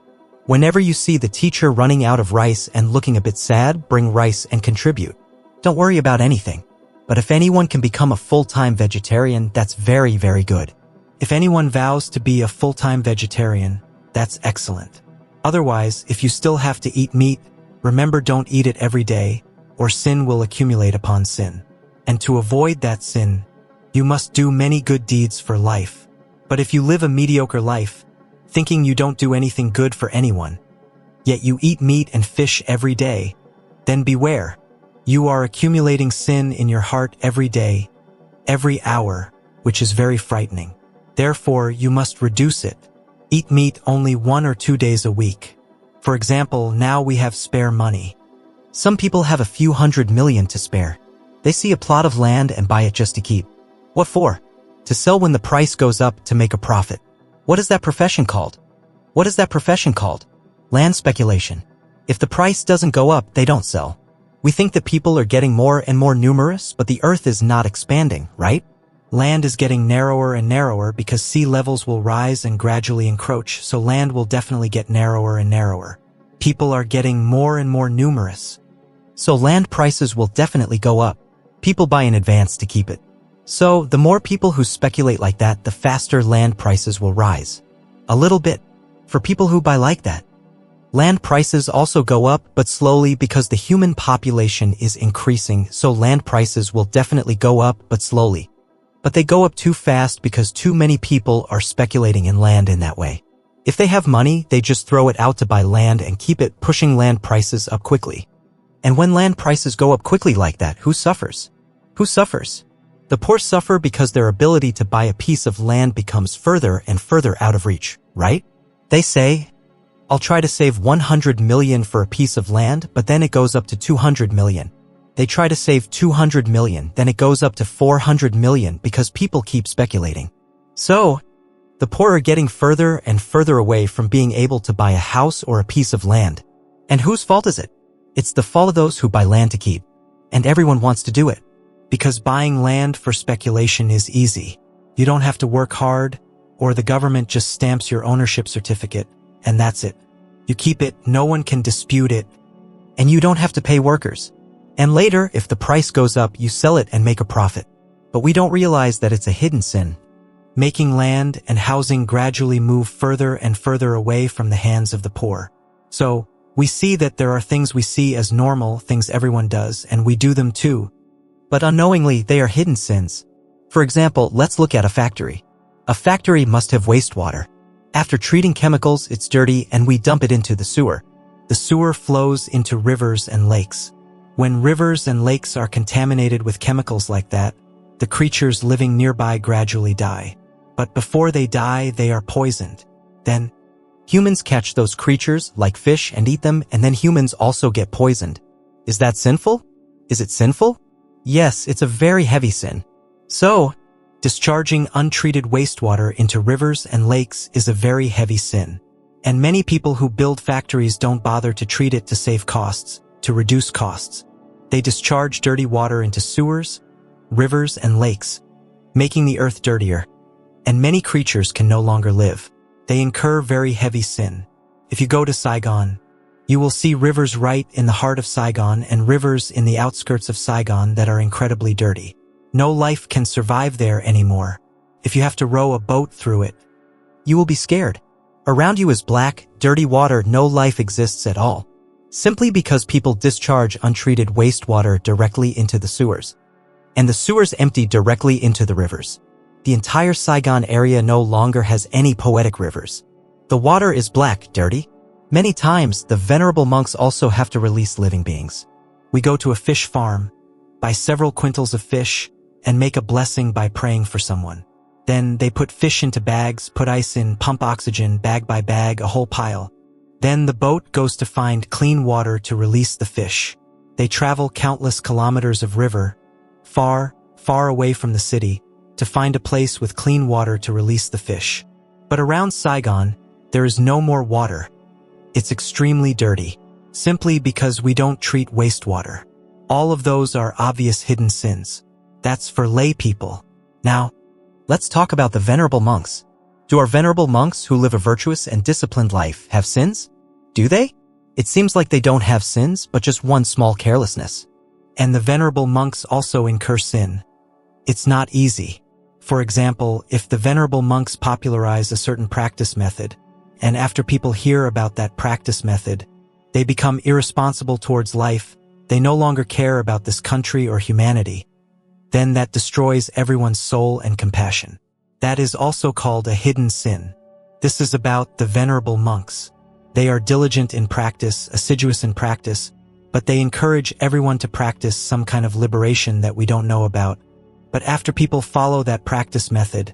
Whenever you see the teacher running out of rice and looking a bit sad, bring rice and contribute. Don't worry about anything. But if anyone can become a full-time vegetarian, that's very, very good. If anyone vows to be a full-time vegetarian, that's excellent. Otherwise, if you still have to eat meat, remember, don't eat it every day. or sin will accumulate upon sin. And to avoid that sin, you must do many good deeds for life. But if you live a mediocre life, thinking you don't do anything good for anyone, yet you eat meat and fish every day, then beware. You are accumulating sin in your heart every day, every hour, which is very frightening. Therefore, you must reduce it. Eat meat only 1 or 2 days a week. For example, now we have spare money. Some people have a few $100 million to spare. They see a plot of land and buy it just to keep. What for? To sell when the price goes up to make a profit. What is that profession called? What is that profession called? Land speculation. If the price doesn't go up, they don't sell. We think that people are getting more and more numerous, but the earth is not expanding, right? Land is getting narrower and narrower because sea levels will rise and gradually encroach, so land will definitely get narrower and narrower. People are getting more and more numerous, so land prices will definitely go up. People buy in advance to keep it. So, the more people who speculate like that, the faster land prices will rise. A little bit. For people who buy like that. Land prices also go up, but slowly because the human population is increasing, so land prices will definitely go up, but slowly. But they go up too fast because too many people are speculating in land in that way. If they have money, they just throw it out to buy land and keep it, pushing land prices up quickly. And when land prices go up quickly like that, who suffers? Who suffers? The poor suffer because their ability to buy a piece of land becomes further and further out of reach, right? They say, I'll try to save 100 million for a piece of land, but then it goes up to 200 million. They try to save 200 million, then it goes up to 400 million because people keep speculating. So, the poor are getting further and further away from being able to buy a house or a piece of land. And whose fault is it? It's the fault of those who buy land to keep. And everyone wants to do it. Because buying land for speculation is easy. You don't have to work hard, or the government just stamps your ownership certificate, and that's it. You keep it, no one can dispute it, and you don't have to pay workers. And later, if the price goes up, you sell it and make a profit. But we don't realize that it's a hidden sin. Making land and housing gradually move further and further away from the hands of the poor. So, we see that there are things we see as normal, things everyone does, and we do them too. But unknowingly, they are hidden sins. For example, let's look at a factory. A factory must have wastewater. After treating chemicals, it's dirty and we dump it into the sewer. The sewer flows into rivers and lakes. When rivers and lakes are contaminated with chemicals like that, the creatures living nearby gradually die. But before they die, they are poisoned. Then, humans catch those creatures, like fish, and eat them, and then humans also get poisoned. Is that sinful? Is it sinful? Yes, it's a very heavy sin. So, discharging untreated wastewater into rivers and lakes is a very heavy sin. And many people who build factories don't bother to treat it to save costs, to reduce costs. They discharge dirty water into sewers, rivers, and lakes, making the earth dirtier. And many creatures can no longer live. They incur very heavy sin. If you go to Saigon, you will see rivers right in the heart of Saigon and rivers in the outskirts of Saigon that are incredibly dirty. No life can survive there anymore. If you have to row a boat through it, you will be scared. Around you is black, dirty water, no life exists at all. Simply because people discharge untreated wastewater directly into the sewers. And the sewers empty directly into the rivers. The entire Saigon area no longer has any poetic rivers. The water is black, dirty. Many times, the venerable monks also have to release living beings. We go to a fish farm, buy several quintals of fish, and make a blessing by praying for someone. Then they put fish into bags, put ice in, pump oxygen, bag by bag, a whole pile. Then the boat goes to find clean water to release the fish. They travel countless kilometers of river, far, far away from the city, to find a place with clean water to release the fish. But around Saigon, there is no more water. It's extremely dirty, simply because we don't treat wastewater. All of those are obvious hidden sins. That's for lay people. Now, let's talk about the venerable monks. Do our venerable monks who live a virtuous and disciplined life have sins? Do they? It seems like they don't have sins, but just one small carelessness. And the venerable monks also incur sin. It's not easy. For example, if the venerable monks popularize a certain practice method, and after people hear about that practice method, they become irresponsible towards life, They no longer care about this country or humanity. Then that destroys everyone's soul and compassion. That is also called a hidden sin. This is about the venerable monks. They are diligent in practice, assiduous in practice, but they encourage everyone to practice some kind of liberation that we don't know about. But after people follow that practice method,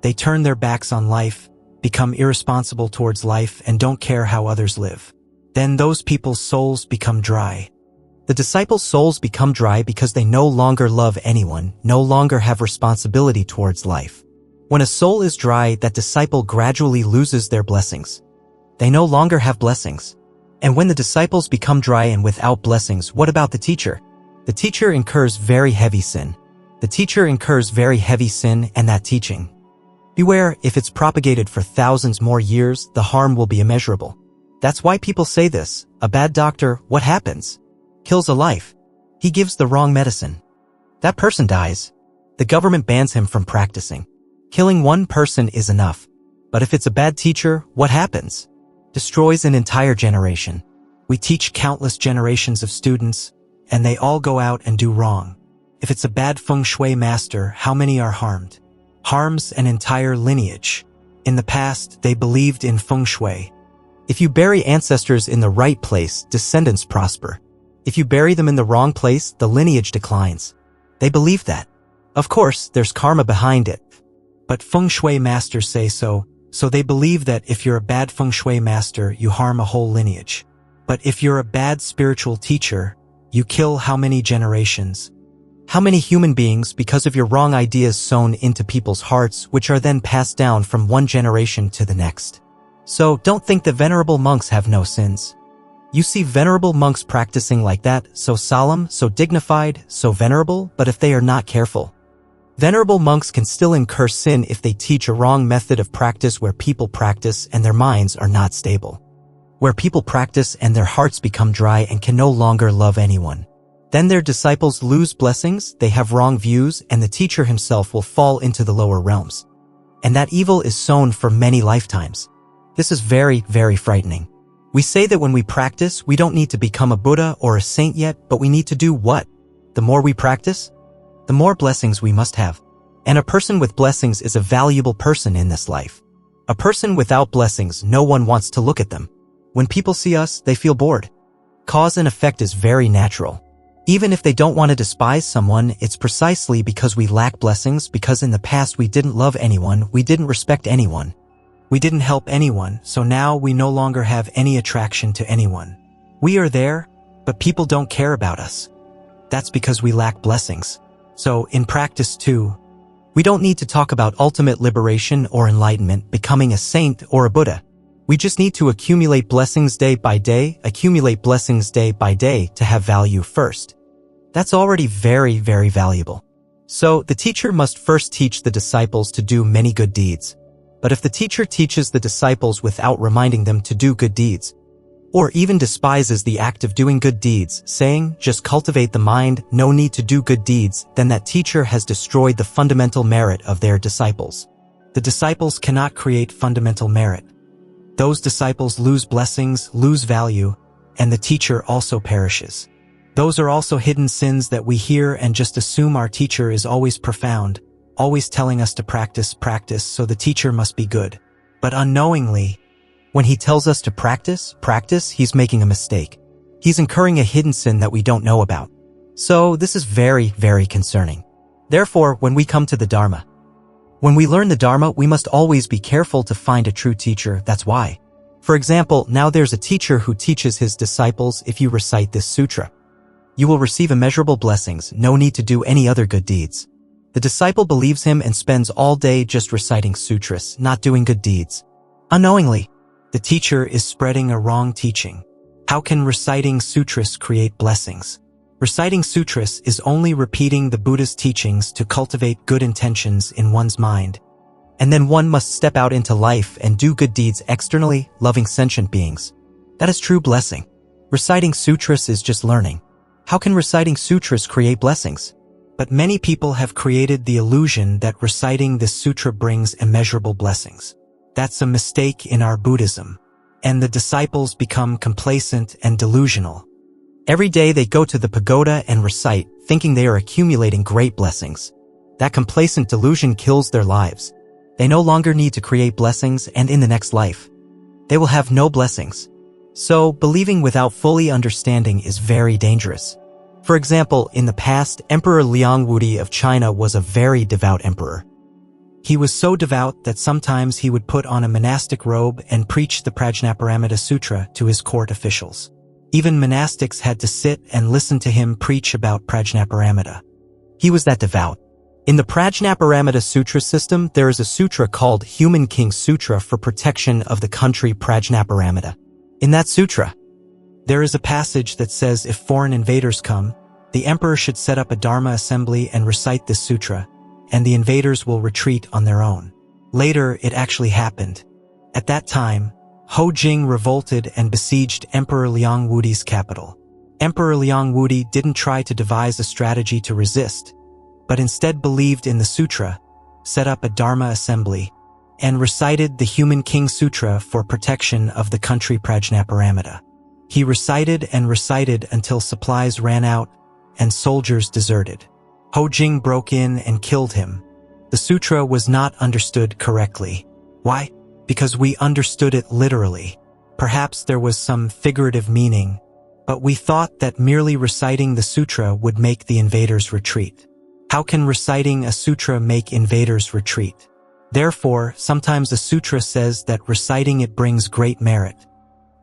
they turn their backs on life, become irresponsible towards life, and don't care how others live. Then those people's souls become dry. The disciples' souls become dry because they no longer love anyone, no longer have responsibility towards life. When a soul is dry, that disciple gradually loses their blessings. They no longer have blessings. And when the disciples become dry and without blessings, what about the teacher? The teacher incurs very heavy sin. The teacher incurs very heavy sin and that teaching. Beware, if it's propagated for thousands more years, the harm will be immeasurable. That's why people say this. A bad doctor, what happens? Kills a life. He gives the wrong medicine. That person dies. The government bans him from practicing. Killing one person is enough. But if it's a bad teacher, what happens? Destroys an entire generation. We teach countless generations of students, and they all go out and do wrong. If it's a bad feng shui master, how many are harmed? Harms an entire lineage. In the past, they believed in feng shui. If you bury ancestors in the right place, descendants prosper. If you bury them in the wrong place, the lineage declines. They believe that. Of course, there's karma behind it. But feng shui masters say so they believe that if you're a bad feng shui master, you harm a whole lineage. But if you're a bad spiritual teacher, you kill how many generations? How many human beings because of your wrong ideas sown into people's hearts, which are then passed down from one generation to the next? So don't think the venerable monks have no sins. You see venerable monks practicing like that, so solemn, so dignified, so venerable, but if they are not careful, venerable monks can still incur sin if they teach a wrong method of practice where people practice and their minds are not stable. Where people practice and their hearts become dry and can no longer love anyone. Then their disciples lose blessings, they have wrong views, and the teacher himself will fall into the lower realms. And that evil is sown for many lifetimes. This is very, very frightening. We say that when we practice, we don't need to become a Buddha or a saint yet, but we need to do what? The more we practice, the more blessings we must have. And a person with blessings is a valuable person in this life. A person without blessings, no one wants to look at them. When people see us, they feel bored. Cause and effect is very natural. Even if they don't want to despise someone, it's precisely because we lack blessings, because in the past we didn't love anyone, we didn't respect anyone. We didn't help anyone, so now we no longer have any attraction to anyone. We are there, but people don't care about us. That's because we lack blessings. So, in practice too, we don't need to talk about ultimate liberation or enlightenment, becoming a saint or a Buddha. We just need to accumulate blessings day by day, to have value first. That's already very, very valuable. So, the teacher must first teach the disciples to do many good deeds. But if the teacher teaches the disciples without reminding them to do good deeds, or even despises the act of doing good deeds, saying, just cultivate the mind, no need to do good deeds, then that teacher has destroyed the fundamental merit of their disciples. The disciples cannot create fundamental merit. Those disciples lose blessings, lose value, and the teacher also perishes. Those are also hidden sins that we hear and just assume our teacher is always profound, always telling us to practice, so the teacher must be good. But unknowingly, when he tells us to practice, he's making a mistake. He's incurring a hidden sin that we don't know about. So this is very, very concerning. Therefore, when we come to the Dharma, when we learn the Dharma, we must always be careful to find a true teacher. That's why. For example, now there's a teacher who teaches his disciples, if you recite this sutra, you will receive immeasurable blessings, no need to do any other good deeds. The disciple believes him and spends all day just reciting sutras, not doing good deeds. Unknowingly, the teacher is spreading a wrong teaching. How can reciting sutras create blessings? Reciting sutras is only repeating the Buddha's teachings to cultivate good intentions in one's mind. And then one must step out into life and do good deeds externally, loving sentient beings. That is true blessing. Reciting sutras is just learning. How can reciting sutras create blessings? But many people have created the illusion that reciting this sutra brings immeasurable blessings. That's a mistake in our Buddhism. And the disciples become complacent and delusional. Every day they go to the pagoda and recite, thinking they are accumulating great blessings. That complacent delusion kills their lives. They no longer need to create blessings, and in the next life, they will have no blessings. So, believing without fully understanding is very dangerous. For example, in the past, Emperor Liang Wudi of China was a very devout emperor. He was so devout that sometimes he would put on a monastic robe and preach the Prajnaparamita Sutra to his court officials. Even monastics had to sit and listen to him preach about Prajnaparamita. He was that devout. In the Prajnaparamita Sutra system, there is a sutra called Human King Sutra for protection of the country Prajnaparamita. In that sutra, there is a passage that says if foreign invaders come, the emperor should set up a Dharma assembly and recite this sutra, and the invaders will retreat on their own. Later, it actually happened. At that time, Ho Jing revolted and besieged Emperor Liang Wudi's capital. Emperor Liang Wudi didn't try to devise a strategy to resist, but instead believed in the sutra, set up a Dharma assembly, and recited the Human King Sutra for protection of the country Prajnaparamita. He recited and recited until supplies ran out and soldiers deserted. Ho Jing broke in and killed him. The sutra was not understood correctly. Why? Because we understood it literally. Perhaps there was some figurative meaning, but we thought that merely reciting the sutra would make the invaders retreat. How can reciting a sutra make invaders retreat? Therefore, sometimes a sutra says that reciting it brings great merit.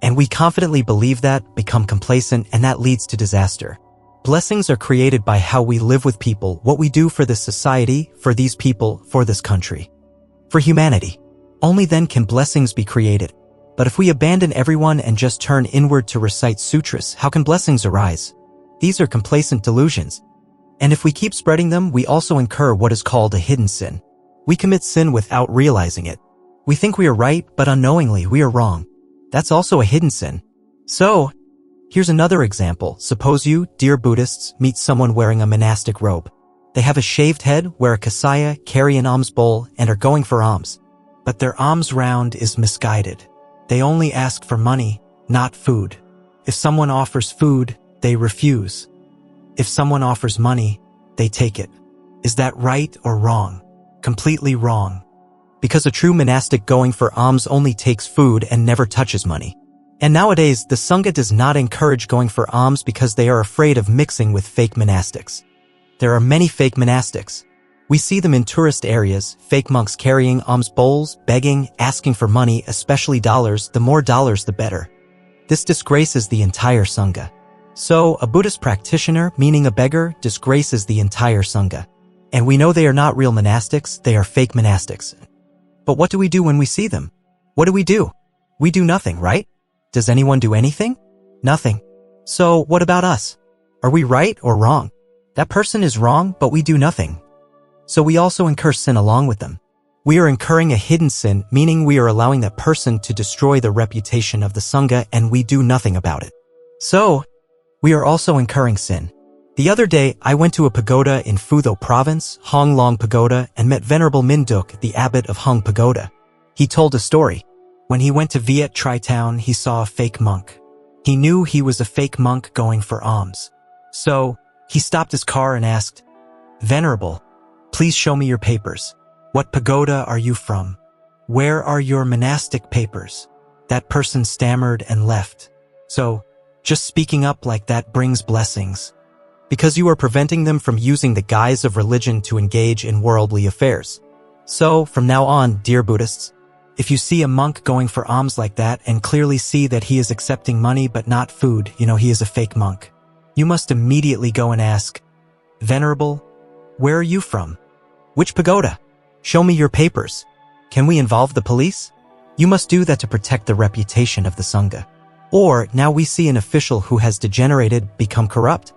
And we confidently believe that, become complacent, and that leads to disaster. Blessings are created by how we live with people, what we do for this society, for these people, for this country, for humanity. Only then can blessings be created. But if we abandon everyone and just turn inward to recite sutras, how can blessings arise? These are complacent delusions. And if we keep spreading them, we also incur what is called a hidden sin. We commit sin without realizing it. We think we are right, but unknowingly we are wrong. That's also a hidden sin. So, here's another example. Suppose you, dear Buddhists, meet someone wearing a monastic robe. They have a shaved head, wear a kasaya, carry an alms bowl, and are going for alms. But their alms round is misguided. They only ask for money, not food. If someone offers food, they refuse. If someone offers money, they take it. Is that right or wrong? Completely wrong. Because a true monastic going for alms only takes food and never touches money. And nowadays, the Sangha does not encourage going for alms because they are afraid of mixing with fake monastics. There are many fake monastics. We see them in tourist areas, fake monks carrying alms bowls, begging, asking for money, especially dollars. The more dollars, the better. This disgraces the entire Sangha. So, a Buddhist practitioner, meaning a beggar, disgraces the entire Sangha. And we know they are not real monastics, they are fake monastics. But what do we do when we see them? What do? We do nothing, right? Does anyone do anything? Nothing. So, what about us? Are we right or wrong? That person is wrong, but we do nothing. So we also incur sin along with them. We are incurring a hidden sin, meaning we are allowing that person to destroy the reputation of the Sangha and we do nothing about it. So, we are also incurring sin. The other day, I went to a pagoda in Futho province, Hong Long Pagoda, and met Venerable Minduk, the abbot of Hong Pagoda. He told a story. When he went to Viet Tri Town, he saw a fake monk. He knew he was a fake monk going for alms. So, he stopped his car and asked, "Venerable, please show me your papers. What pagoda are you from? Where are your monastic papers?" That person stammered and left. So, just speaking up like that brings blessings. Because you are preventing them from using the guise of religion to engage in worldly affairs. So, from now on, dear Buddhists, if you see a monk going for alms like that and clearly see that he is accepting money but not food, he is a fake monk. You must immediately go and ask, "Venerable, where are you from? Which pagoda? Show me your papers. Can we involve the police?" You must do that to protect the reputation of the Sangha. Or, now we see an official who has degenerated, become corrupt,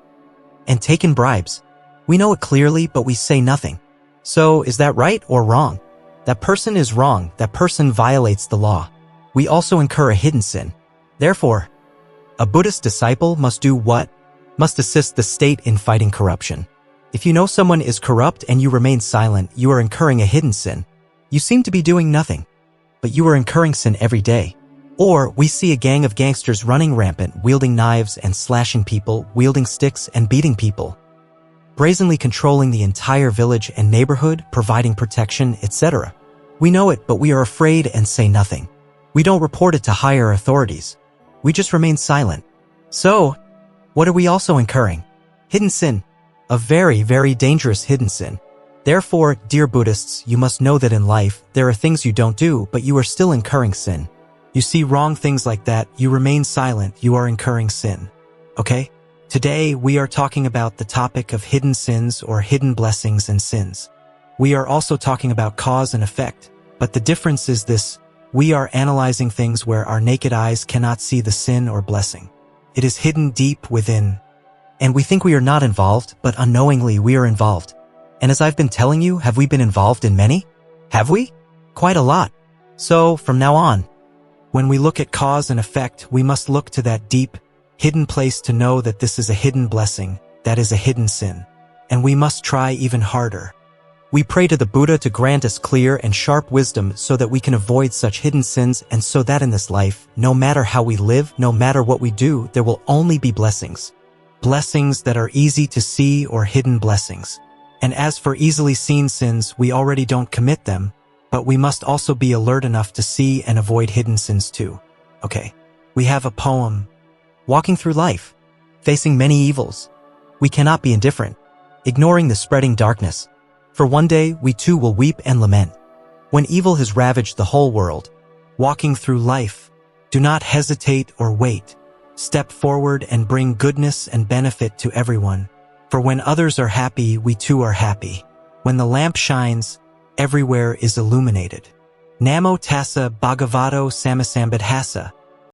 and taken bribes. We know it clearly, but we say nothing. So, is that right or wrong? That person is wrong. That person violates the law. We also incur a hidden sin. Therefore, a Buddhist disciple must do what? Must assist the state in fighting corruption. If you know someone is corrupt and you remain silent, you are incurring a hidden sin. You seem to be doing nothing, but you are incurring sin every day. Or we see a gang of gangsters running rampant, wielding knives and slashing people, wielding sticks and beating people, brazenly controlling the entire village and neighborhood, providing protection, etc. We know it, but we are afraid and say nothing. We don't report it to higher authorities. We just remain silent. So, what are we also incurring? Hidden sin. A very, very dangerous hidden sin. Therefore, dear Buddhists, you must know that in life, there are things you don't do, but you are still incurring sin. You see wrong things like that, you remain silent, you are incurring sin. Okay? Today, we are talking about the topic of hidden sins or hidden blessings and sins. We are also talking about cause and effect, but the difference is this: we are analyzing things where our naked eyes cannot see the sin or blessing. It is hidden deep within. And we think we are not involved, but unknowingly we are involved. And as I've been telling you, have we been involved in many? Have we? Quite a lot. So, from now on, when we look at cause and effect, we must look to that deep, hidden place to know that this is a hidden blessing, that is a hidden sin. And we must try even harder. We pray to the Buddha to grant us clear and sharp wisdom so that we can avoid such hidden sins, and so that in this life, no matter how we live, no matter what we do, there will only be blessings. Blessings that are easy to see or hidden blessings. And as for easily seen sins, we already don't commit them, but we must also be alert enough to see and avoid hidden sins too. Okay, we have a poem. Walking through life, facing many evils, we cannot be indifferent, ignoring the spreading darkness. For one day, we too will weep and lament. When evil has ravaged the whole world, walking through life, do not hesitate or wait. Step forward and bring goodness and benefit to everyone. For when others are happy, we too are happy. When the lamp shines, everywhere is illuminated. Namo tassa bhagavato sammasambudhassa.